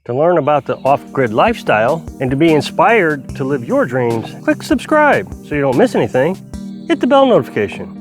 To learn about the off-grid lifestyle and to be inspired to live your dreams, click subscribe so you don't miss anything. Hit the bell notification.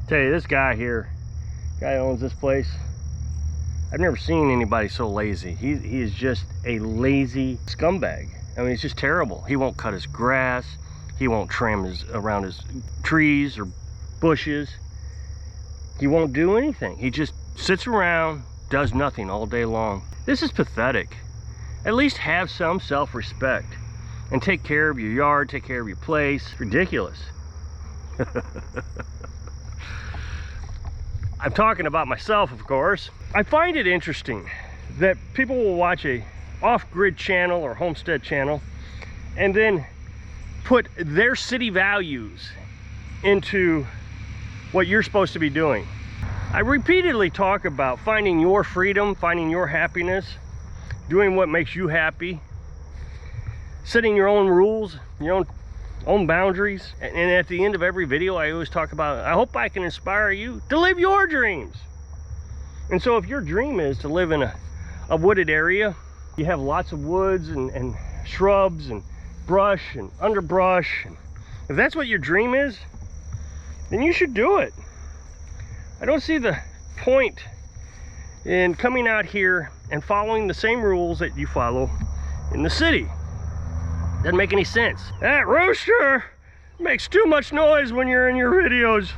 Tell you, this guy here, guy who owns this place, I've never seen anybody so lazy. He is just a lazy scumbag. I mean, it's just terrible. He won't cut his grass. He won't trim around his trees or bushes. He won't do anything. He just sits around, does nothing all day long. This is pathetic. At least have some self-respect and take care of your yard, take care of your place. It's ridiculous. I'm talking about myself, of course. I find it interesting that people will watch a off-grid channel or homestead channel and then put their city values into what you're supposed to be doing. I repeatedly talk about finding your freedom, finding your happiness, doing what makes you happy, setting your own rules, your own boundaries. And at the end of every video, I always talk about, I hope I can inspire you to live your dreams. And so if your dream is to live in a wooded area, you have lots of woods and shrubs and brush and underbrush, and if that's what your dream is, then you should do it. I don't see the point in coming out here and following the same rules that you follow in the city. Doesn't make any sense. That rooster makes too much noise when you're in your videos.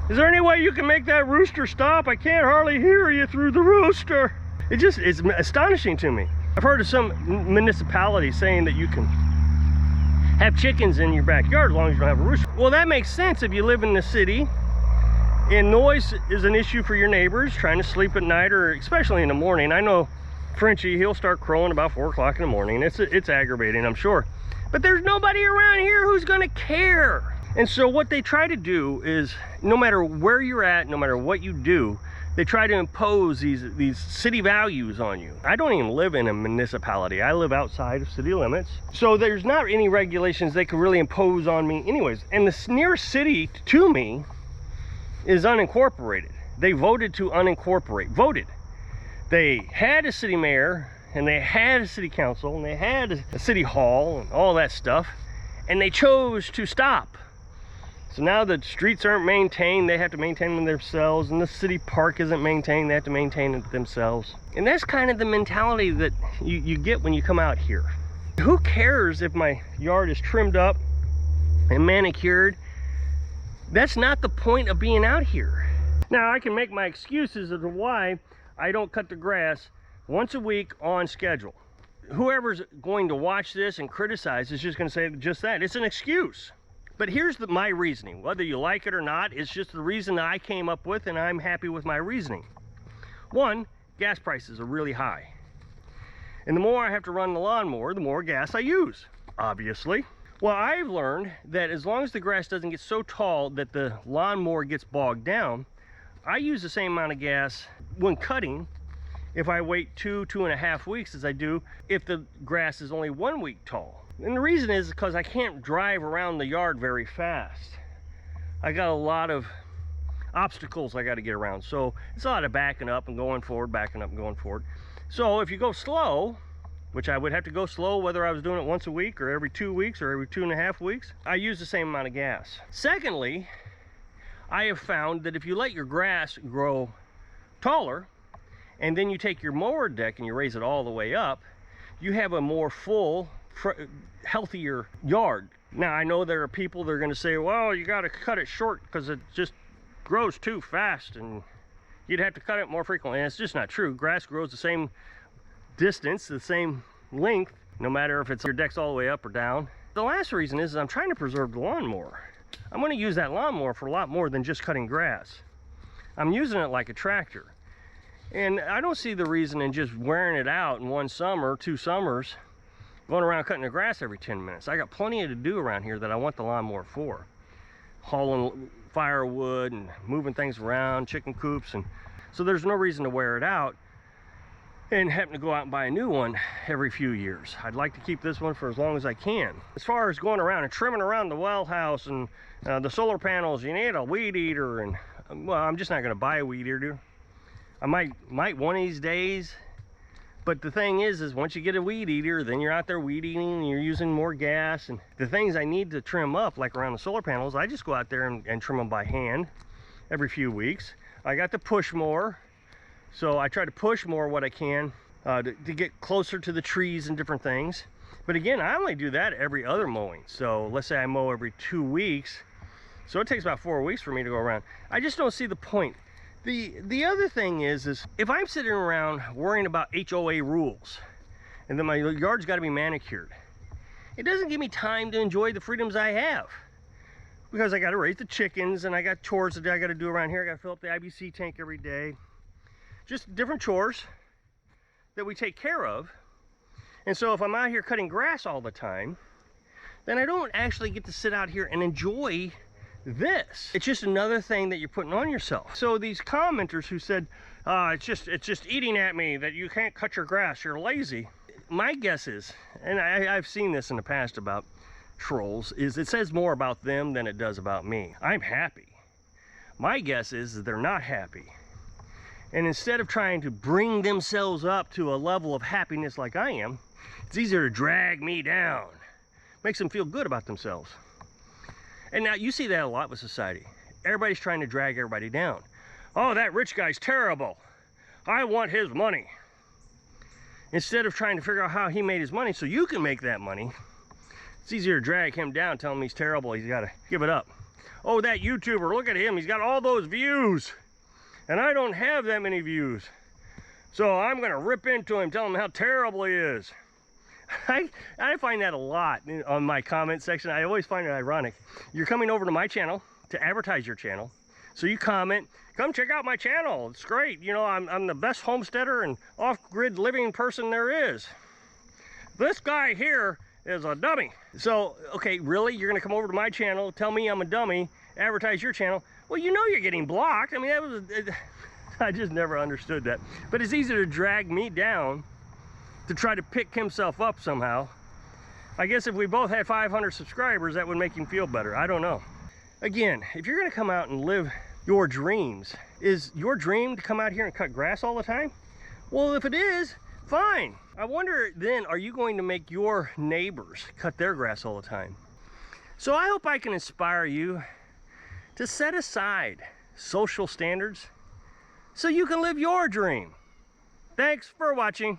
Is there any way you can make that rooster stop? I can't hardly hear you through the rooster. It's astonishing to me. I've heard of some municipalities saying that you can have chickens in your backyard as long as you don't have a rooster. Well, that makes sense if you live in the city and noise is an issue for your neighbors trying to sleep at night, or especially in the morning. I know Frenchie, he'll start crowing about 4 o'clock in the morning. It's aggravating, I'm sure. But there's nobody around here who's gonna care. And so what they try to do is, no matter where you're at, no matter what you do, they try to impose these city values on you. I don't even live in a municipality. I live outside of city limits. So there's not any regulations they could really impose on me anyways. And the nearest city to me is unincorporated. They voted to unincorporate, voted. They had a city mayor, and they had a city council, and they had a city hall, and all that stuff, and they chose to stop. So now the streets aren't maintained, they have to maintain them themselves, and the city park isn't maintained, they have to maintain it themselves. And that's kind of the mentality that you get when you come out here. Who cares if my yard is trimmed up and manicured? That's not the point of being out here. Now, I can make my excuses as to why I don't cut the grass once a week on schedule. Whoever's going to watch this and criticize is just going to say just that. It's an excuse. But here's my reasoning. Whether you like it or not, it's just the reason that I came up with, and I'm happy with my reasoning. One, gas prices are really high. And the more I have to run the lawnmower, the more gas I use, obviously. Well, I've learned that as long as the grass doesn't get so tall that the lawnmower gets bogged down, I use the same amount of gas when cutting if I wait 2.5 weeks as I do if the grass is only 1 week tall. And the reason is because I can't drive around the yard very fast. I got a lot of obstacles I got to get around. So it's a lot of backing up and going forward, backing up and going forward. So if you go slow, which I would have to go slow whether I was doing it once a week or every 2 weeks or every 2.5 weeks, I use the same amount of gas. Secondly, I have found that if you let your grass grow taller and then you take your mower deck and you raise it all the way up, you have a more full, healthier yard. Now, I know there are people that are going to say, well, you got to cut it short because it just grows too fast and you'd have to cut it more frequently. And it's just not true. Grass grows the same distance, the same length, no matter if it's your deck's all the way up or down. The last reason is I'm trying to preserve the lawnmower. I'm going to use that lawnmower for a lot more than just cutting grass. I'm using it like a tractor. And I don't see the reason in just wearing it out in 1 summer, 2 summers, going around cutting the grass every 10 minutes. I got plenty to do around here that I want the lawnmower for. Hauling firewood and moving things around, chicken coops, and so there's no reason to wear it out and having to go out and buy a new one every few years. I'd like to keep this one for as long as I can. As far as going around and trimming around the well house and the solar panels, you need a weed eater, and well, I'm just not going to buy a weed eater. I might one of these days, but the thing is once you get a weed eater, then you're out there weed eating and you're using more gas. And the things I need to trim up, like around the solar panels, I just go out there and trim them by hand every few weeks. I got the push mower, so I try to push more what I can to get closer to the trees and different things. But again, I only do that every other mowing. So let's say I mow every 2 weeks, so it takes about 4 weeks for me to go around. I just don't see the point. The other thing is if I'm sitting around worrying about HOA rules and then my yard's got to be manicured, it doesn't give me time to enjoy the freedoms I have, because I got to raise the chickens and I got chores that I got to do around here. I got to fill up the IBC tank every day. Just different chores that we take care of. And so if I'm out here cutting grass all the time, then I don't actually get to sit out here and enjoy this. It's just another thing that you're putting on yourself. So these commenters who said, it's just eating at me that you can't cut your grass, you're lazy. My guess is, and I've seen this in the past about trolls, is it says more about them than it does about me. I'm happy. My guess is they're not happy. And instead of trying to bring themselves up to a level of happiness like I am, it's easier to drag me down. Makes them feel good about themselves. And now you see that a lot with society. Everybody's trying to drag everybody down. Oh, that rich guy's terrible. I want his money. Instead of trying to figure out how he made his money so you can make that money, it's easier to drag him down, tell him he's terrible, he's got to give it up. Oh, that YouTuber, look at him, he's got all those views. And I don't have that many views. So I'm going to rip into him, tell him how terrible he is. I find that a lot on my comment section. I always find it ironic. You're coming over to my channel to advertise your channel. So you comment, come check out my channel. It's great. You know, I'm the best homesteader and off-grid living person there is. This guy here is a dummy. So, okay, really? You're going to come over to my channel, tell me I'm a dummy, advertise your channel? Well, you know you're getting blocked. I mean, that was... I just never understood that. But it's easier to drag me down to try to pick himself up somehow. I guess if we both had 500 subscribers, that would make him feel better. I don't know. Again, if you're going to come out and live your dreams, is your dream to come out here and cut grass all the time? Well, if it is, fine. I wonder then, are you going to make your neighbors cut their grass all the time? So I hope I can inspire you to set aside social standards so you can live your dream. Thanks for watching.